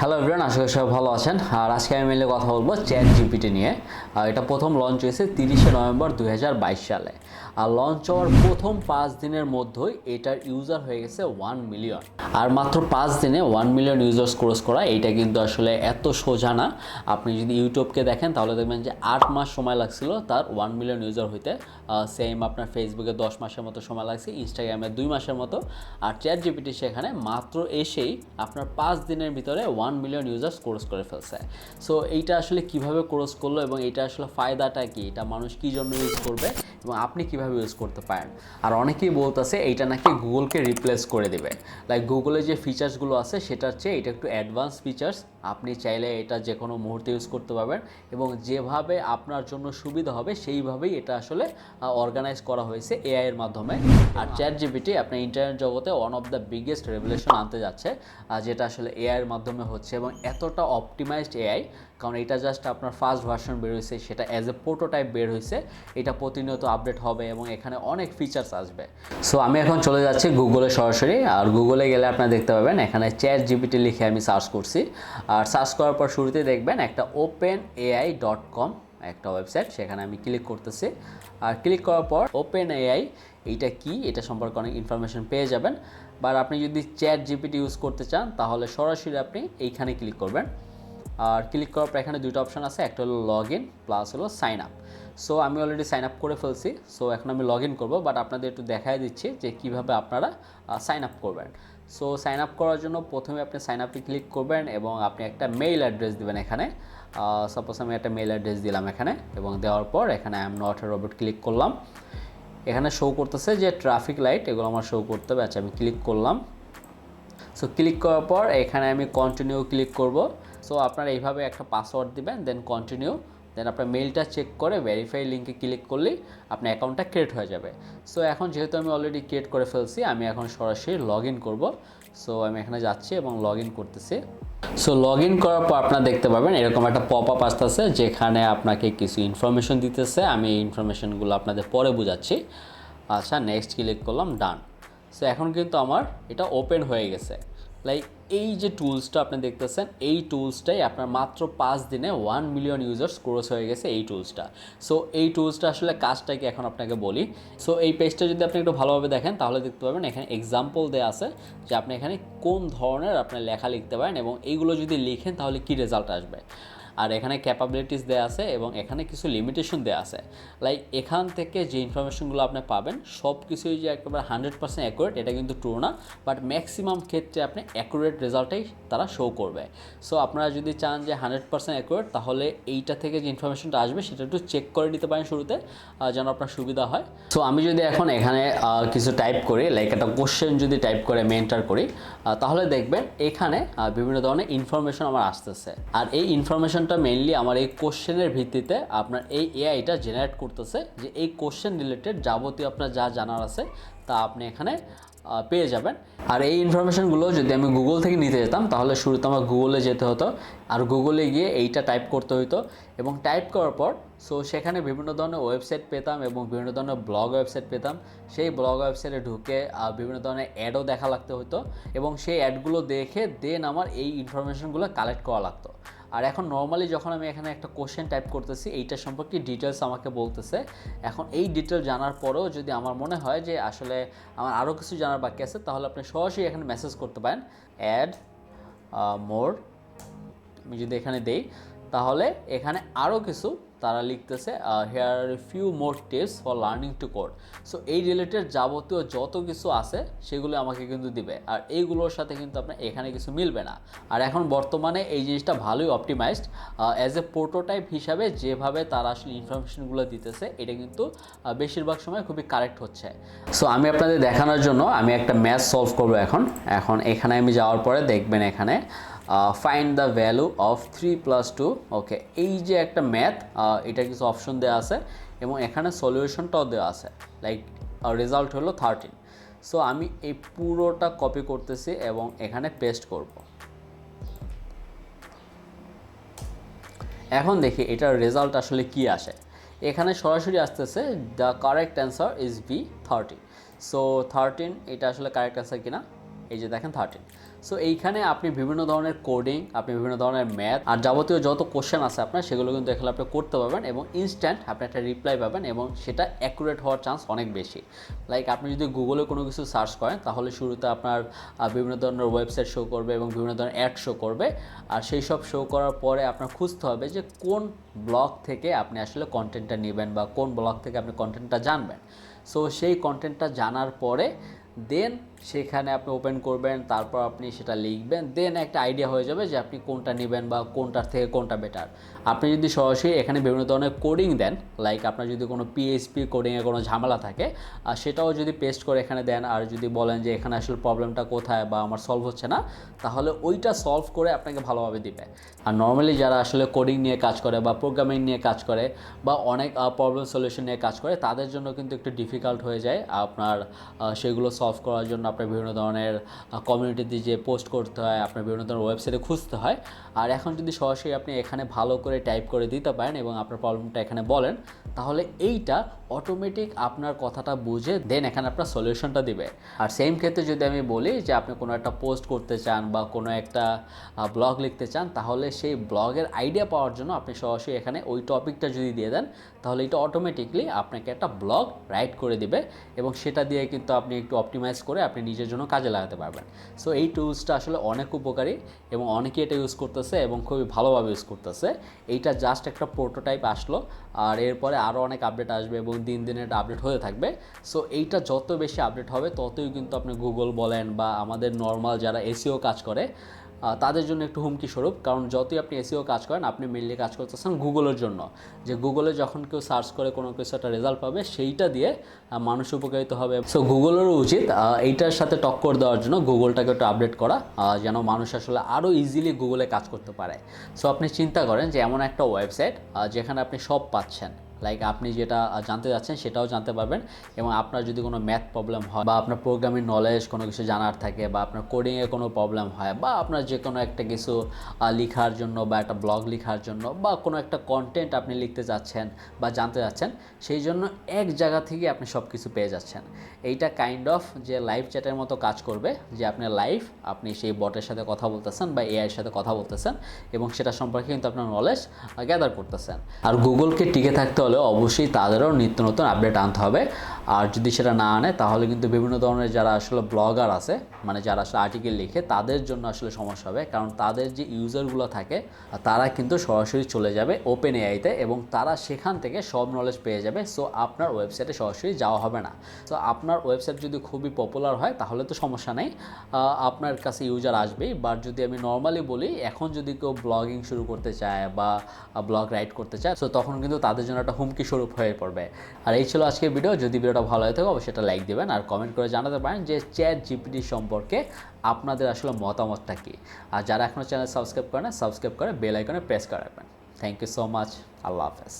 Hello everyone, আশা করি সবাই ভালো আছেন। আর আজকে আমি মেনলি কথা বলবো চ্যাট জিপিটি নিয়ে। এটা প্রথম লঞ্চ হয়েছে 30শে নভেম্বর 2022 সালে। আর লঞ্চ হওয়ার প্রথম 5 দিনের মধ্যেই এটার ইউজার হয়ে গেছে 1 মিলিয়ন। আর মাত্র 5 দিনে 1 মিলিয়ন ইউজার্স ক্রস করা এটা কিন্তু আসলে এত সোজা না। আপনি যদি ইউটিউবকে দেখেন তাহলে দেখবেন যে 8 মাস সময় লাগছিল তার 1 মিলিয়ন ইউজার হইতে। সেম আপনার ফেসবুকে 10 মাসের মতো সময় লাগছে, ইনস্টাগ্রামে 2 মাসের মতো। আর চ্যাট জিপিটি সেখানে মাত্র এসেই আপনার 5 দিনের ভিতরে 1 মিলিয়ন ইউজার্স ক্রস করে ফেলছে। সো এইটা আসলে কিভাবে ক্রস করলো এবং এটা আসলে ফায়দাটা কি, এটা মানুষ কী জন্য ইউজ করবে এবং আপনি কিভাবে ইউজ করতে পারেন। আর অনেকেই বলতেছে এইটা নাকি গুগলকে রিপ্লেস করে দেবে। লাইক গুগলের যে ফিচার্সগুলো আছে সেটার চেয়ে এটা একটু অ্যাডভান্স ফিচার্স। আপনি চাইলে এটা যে কোনো মুহূর্তে ইউজ করতে পারবেন এবং যেভাবে আপনার জন্য সুবিধা হবে সেইভাবেই এটা আসলে অর্গানাইজ করা হয়েছে এআই এর মাধ্যমে। আর চ্যাট জিপিটি আপনার ইন্টারনেট জগতে one of the biggest revolution আনতে যাচ্ছে, যেটা আসলে এআই এর মাধ্যমে হচ্ছে এবং এতটা অপটিমাইজড এআই। কারণ এটা জাস্ট আপনার ফার্স্ট ভার্সন বের হয়েছে, সেটা অ্যাজ এ প্রোটোটাইপ বের হয়েছে। এটা প্রতিনিয়ত আপডেট হবে এবং এখানে অনেক ফিচার্স আসবে। সো আমি এখন চলে যাচ্ছি গুগলে সরাসরি। আর গুগলে গেলে আপনারা দেখতে পাবেন এখানে চ্যাট জিপিটি লিখে আমি সার্চ করছি। আর সার্চ করার পর শুরুতে দেখবেন একটা openai.com একটা ওয়েবসাইট, সেখানে আমি ক্লিক করতেছি। আর ক্লিক করার পর ওপেন এআই এইটা কি এটা সম্পর্কে অনেক ইনফরমেশন পেয়ে যাবেন। বা আপনি যদি চ্যাট জিপিটি ইউজ করতে চান তাহলে সরাসরি আপনি এইখানে ক্লিক করবেন। আর ক্লিক করার পর এখানে দুটো অপশান আছে, একটা হলো লগ ইন প্লাস হলো সাইন আপ। সো আমি অলরেডি সাইন আপ করে ফেলছি। সো এখন আমি লগ ইন করবো, বাট আপনাদের একটু দেখাই দিচ্ছি যে কীভাবে আপনারা সাইন আপ করবেন। সো সাইন আপ করার জন্য প্রথমে আপনি সাইন আপে ক্লিক করবেন এবং আপনি একটা মেইল অ্যাড্রেস দেবেন এখানে। সাপোজ আমি একটা মেইল অ্যাড্রেস দিলাম এখানে এবং দেওয়ার পর এখানে I am not a robot click করলাম। এখানে শো করতেছে যে ট্রাফিক লাইট, এগুলো আমার শো করতে হবে। আচ্ছা, আমি ক্লিক করলাম। সো ক্লিক করার পর এখানে আমি কন্টিনিউ ক্লিক করব। সো আপনারা এইভাবে একটা পাসওয়ার্ড দিবেন, দেন কন্টিনিউ, দেন আপনার মেইলটা চেক করে ভেরিফাই লিঙ্কে ক্লিক করলেই আপনার অ্যাকাউন্টটা ক্রিয়েট হয়ে যাবে। সো এখন যেহেতু আমি অলরেডি ক্রিয়েট করে ফেলছি, আমি এখন সরাসরি লগ ইন করবো। সো আমি এখানে যাচ্ছি এবং লগ ইন করতেছি। সো লগ ইন করার পর আপনারা দেখতে পাবেন এরকম একটা পপ আপ আসতেছে, যেখানে আপনাকে কিছু ইনফরমেশন দিতেছে। আমি এই ইনফরমেশনগুলো আপনাদের পরে বোঝাচ্ছি। আচ্ছা, নেক্সট ক্লিক করলাম, ডান। সো এখন কিন্তু আমার এটা ওপেন হয়ে গেছে। লাইক এই যে টুলসটা আপনি দেখতেছেন, এই টুলসটাই আপনার মাত্র 5 দিনে 1 মিলিয়ন ইউজার্স ক্রস হয়ে গেছে এই টুলসটা। সো এই টুলসটা আসলে কাজটা কি এখন আপনাকে বলি। সো এই পেজটা যদি আপনি একটু ভালোভাবে দেখেন তাহলে দেখতে পাবেন এখানে এক্সাম্পল দেওয়া আছে যে আপনি এখানে কোন ধরনের আপনার লেখা লিখতে পারেন এবং এইগুলো যদি লিখেন তাহলে কি রেজাল্ট আসবে। আর এখানে ক্যাপাবিলিটিস দেওয়া আছে এবং এখানে কিছু লিমিটেশন দেওয়া আছে। লাইক এখান থেকে যে ইনফরমেশনগুলো আপনি পাবেন সব কিছুই যে একেবারে 100% অ্যাকুরেট এটা কিন্তু ট্রু না, বাট ম্যাক্সিমাম ক্ষেত্রে আপনি অ্যাকুরেট রেজাল্টটাই তারা শো করবে। সো আপনারা যদি চান যে 100% অ্যাকুরেট, তাহলে এইটা থেকে যে ইনফরমেশনটা আসবে সেটা একটু চেক করে নিতে পারেন শুরুতে, যেন আপনার সুবিধা হয়। সো আমি যদি এখন এখানে কিছু টাইপ করি, লাইক একটা কোশ্চেন যদি টাইপ করে আমি এন্টার করি, তাহলে দেখবেন এখানে বিভিন্ন ধরনের ইনফরমেশন আমার আসতেছে। আর এই ইনফরমেশনটা মেইনলি আমার এই কোশ্চেনের ভিত্তিতে আপনার এই এআইটা জেনারেট করতেছে যে এই কোশ্চেন রিলেটেড যাবতীয় আপনার যা জানার আছে তা আপনি এখানে পেয়ে যাবেন। আর এই ইনফরমেশনগুলো যদি আমি গুগল থেকে নিতে যেতাম তাহলে শুরুতে আমার গুগলে যেতে হতো, আর গুগলে গিয়ে এইটা টাইপ করতে হতো এবং টাইপ করার পর সো সেখানে বিভিন্ন ধরনের ওয়েবসাইট পেতাম এবং বিভিন্ন ধরনের ব্লগ ওয়েবসাইট পেতাম। সেই ব্লগ ওয়েবসাইটে ঢুকে বিভিন্ন ধরনের অ্যাডও দেখা লাগতে হতো এবং সেই অ্যাডগুলো দেখে দেন আমার এই ইনফরমেশনগুলো কালেক্ট করা লাগতো। আর এখন নর্মালি যখন আমি এখানে একটা কোশ্চেন টাইপ করতেছি এইটার সম্পর্কে ডিটেলস আমাকে বলতেছে। এখন এই ডিটেল জানার পরেও যদি আমার মনে হয় যে আসলে আমার আরও কিছু জানার বাকি আছে, তাহলে আপনি সরাসরি এখানে মেসেজ করতে পারেন অ্যাড মোর। আমি যদি এখানে দেই তাহলে এখানে আরও কিছু তারা লিখতেছে here are few more tips for learning to code. So এই রিলেটেড যাবতীয় যত কিছু আছে সেগুলো আমাকে কিন্তু দিবে, আর এইগুলোর সাথে কিন্তু আপনার এখানে কিছু মিলবে না। আর এখন বর্তমানে এই জিনিসটা ভালোই অপটিমাইজড। অ্যাজ এ প্রোটোটাইপ হিসাবে যেভাবে তারা আসলে ইনফরমেশনগুলো দিতেছে এটা কিন্তু বেশিরভাগ সময় খুবই কারেক্ট হচ্ছে। সো আমি আপনাদের দেখানোর জন্য আমি একটা ম্যাথ সলভ করবো এখন এখানে আমি যাওয়ার পরে দেখবেন এখানে ফাইন্ড দ্য ভ্যালু অফ 3 + 2। ওকে, এই যে একটা ম্যাথ, এটা কিছু অপশন দেওয়া আছে এবং এখানে সলিউশনটাও দেওয়া আছে। লাইক রেজাল্ট হলো 13। সো আমি এই পুরোটা কপি করতেছি এবং এখানে পেস্ট করব। এখন দেখি এটার রেজাল্ট আসলে কি আসে। এখানে সরাসরি আসতেছে the correct answer is B 13। So 13 এটা আসলে কারেক্ট অ্যান্সার কিনা, এই যে দেখেন 13। সো এইখানে আপনি বিভিন্ন ধরনের কোডিং, আপনি বিভিন্ন ধরনের ম্যাথ আর যাবতীয় যত কোশ্চেন আছে আপনার, সেগুলো কিন্তু এখানে আপনি করতে পারবেন এবং ইনস্ট্যান্ট আপনি একটা রিপ্লাই পাবেন এবং সেটা অ্যাকুরেট হওয়ার চান্স অনেক বেশি। লাইক আপনি যদি গুগলে কোনো কিছু সার্চ করেন, তাহলে শুরুতে আপনার বিভিন্ন ধরনের ওয়েবসাইট শো করবে এবং বিভিন্ন ধরনের অ্যাড শো করবে। আর সেই সব শো করার পরে আপনার খুঁজতে হবে যে কোন ব্লগ থেকে আপনি আসলে কন্টেন্টটা নেবেন বা কোন ব্লগ থেকে আপনি কন্টেন্টটা জানবেন। সো সেই কন্টেন্টটা জানার পরে দেন সেখানে আপনি ওপেন করবেন, তারপর আপনি সেটা লিখবেন, দেন একটা আইডিয়া হয়ে যাবে যে আপনি কোনটা নেবেন বা কোনটার থেকে কোনটা বেটার। আপনি যদি সরাসরি এখানে বিভিন্ন ধরনের কোডিং দেন, লাইক আপনার যদি কোনো পিএইচপি কোডিংয়ে কোনো ঝামেলা থাকে আর সেটাও যদি পেস্ট করে এখানে দেন, আর যদি বলেন যে এখানে আসলে প্রবলেমটা কোথায় বা আমার সলভ হচ্ছে না, তাহলে ওইটা সলভ করে আপনাকে ভালোভাবে দিবে। আর নর্মালি যারা আসলে কোডিং নিয়ে কাজ করে বা প্রোগ্রামিং নিয়ে কাজ করে বা অনেক প্রবলেম সলিউশন নিয়ে কাজ করে, তাদের জন্য কিন্তু একটু ডিফিকাল্ট হয়ে যায় আপনার সেগুলো সলভ করার জন্য। আপনার বিভিন্ন ধরনের কমিউনিটিতে যে পোস্ট করতে হয়, আপনার বিভিন্ন ধরনের ওয়েবসাইটে খুঁজতে হয়। আর এখন যদি সরাসরি আপনি এখানে ভালো করে টাইপ করে দিতে পারেন এবং আপনার প্রবলেমটা এখানে বলেন, তাহলে এইটা অটোমেটিক আপনার কথাটা বুঝে দেন এখানে আপনার সলিউশনটা দিবে। আর সেম ক্ষেত্রে যদি আমি বলি যে আপনি কোনো একটা পোস্ট করতে চান বা কোনো একটা ব্লগ লিখতে চান, তাহলে সেই ব্লগের আইডিয়া পাওয়ার জন্য আপনি সরাসরি এখানে ওই টপিকটা যদি দিয়ে দেন, তাহলে এটা অটোমেটিকলি আপনাকে একটা ব্লগ রাইট করে দিবে এবং সেটা দিয়ে কিন্তু আপনি একটু অপটিমাইজ করে আপনি নিজের জন্য কাজে লাগাতে পারবেন। সো এই টুলসটা আসলে অনেক উপকারী এবং অনেকেই এটা ইউজ করতেছে এবং খুবই ভালোভাবে ইউজ করতেছে। এইটা জাস্ট একটা প্রোটোটাইপ আসলো, আর এরপরে আরও অনেক আপডেট আসবে এবং দিন দিন এটা আপডেট হতে থাকবে। সো এইটা যত বেশি আপডেট হবে ততই কিন্তু আপনি গুগল বলেন বা আমাদের নর্মাল যারা এসইও কাজ করে তাদের জন্য একটু হুমকি স্বরূপ। কারণ যতই আপনি এসইও কাজ করেন, আপনি মেনলি কাজ করতেছেন গুগলের জন্য, যে গুগলে যখন কেউ সার্চ করে কোনো কিছু একটা রেজাল্ট পাবে, সেইটা দিয়ে মানুষ উপকারিত হবে। সো গুগলেরও উচিত এইটার সাথে টক্কর দেওয়ার জন্য গুগলটাকে একটু আপডেট করা, যেন মানুষ আসলে আরও ইজিলি গুগলে কাজ করতে পারে। সো আপনি চিন্তা করেন যে এমন একটা ওয়েবসাইট যেখানে আপনি সব পাচ্ছেন, লাইক আপনি যেটা জানতে যাচ্ছেন সেটাও জানতে পারবেন এবং আপনার যদি কোনো ম্যাথ প্রবলেম হয় বা আপনার প্রোগ্রামিং নলেজ কোনো কিছু জানার থাকে বা আপনার কোডিংয়ে কোনো প্রবলেম হয় বা আপনার যে কোনো একটা কিছু লেখার জন্য বা একটা ব্লগ লেখার জন্য বা কোনো একটা কন্টেন্ট আপনি লিখতে যাচ্ছেন বা জানতে যাচ্ছেন, সেই জন্য এক জায়গা থেকে আপনি সব কিছু পেয়ে যাচ্ছেন। এইটা কাইন্ড অফ যে লাইভ চ্যাটের মতো কাজ করবে, যে আপনি লাইভ আপনি সেই বটের সাথে কথা বলতেছেন বা এআইয়ের সাথে কথা বলতেছেন এবং সেটা সম্পর্কে কিন্তু আপনার নলেজ গ্যাদার করতেছেন। আর গুগলকে টিকে থাকতে হলে অবশ্যই তাদেরও নিত্য নতুন আপডেট আনতে হবে। আর যদি সেটা না আনে, তাহলে কিন্তু বিভিন্ন ধরনের যারা আসলে ব্লগার আছে, মানে যারা আসলে আর্টিকেল লিখে, তাদের জন্য আসলে সমস্যা হবে। কারণ তাদের যে ইউজারগুলো থাকে, তারা কিন্তু সরাসরি চলে যাবে ওপেন এআইতে এবং তারা সেখান থেকে সব নলেজ পেয়ে যাবে। সো আপনার ওয়েবসাইটে সরাসরি যাওয়া হবে না। সো আপনার ওয়েবসাইট যদি খুবই পপুলার হয়, তাহলে তো সমস্যা নেই, আপনার কাছে ইউজার আসবেই। বাট যদি আমি নর্মালি বলি, এখন যদি কেউ ব্লগিং শুরু করতে চায় বা ব্লগ রাইট করতে চায়, সো তখন কিন্তু তাদের জন্য একটা হুমকি স্বরূপ হয়ে পড়বে। আর এই ছিল আজকের ভিডিও। যদি ভিডিওটা ভালো হয়ে থাকে, অবশ্যই এটা লাইক দেবেন আর কমেন্ট করে জানাতে পারেন যে চ্যাট জিপিটি সম্পর্কে আপনাদের আসলে মতামতটা কী। আর যারা এখনও চ্যানেল সাবস্ক্রাইব করে না, সাবস্ক্রাইব করে বেল আইকনে প্রেস করে রাখবেন। Thank you so much. আল্লাহ হাফেজ।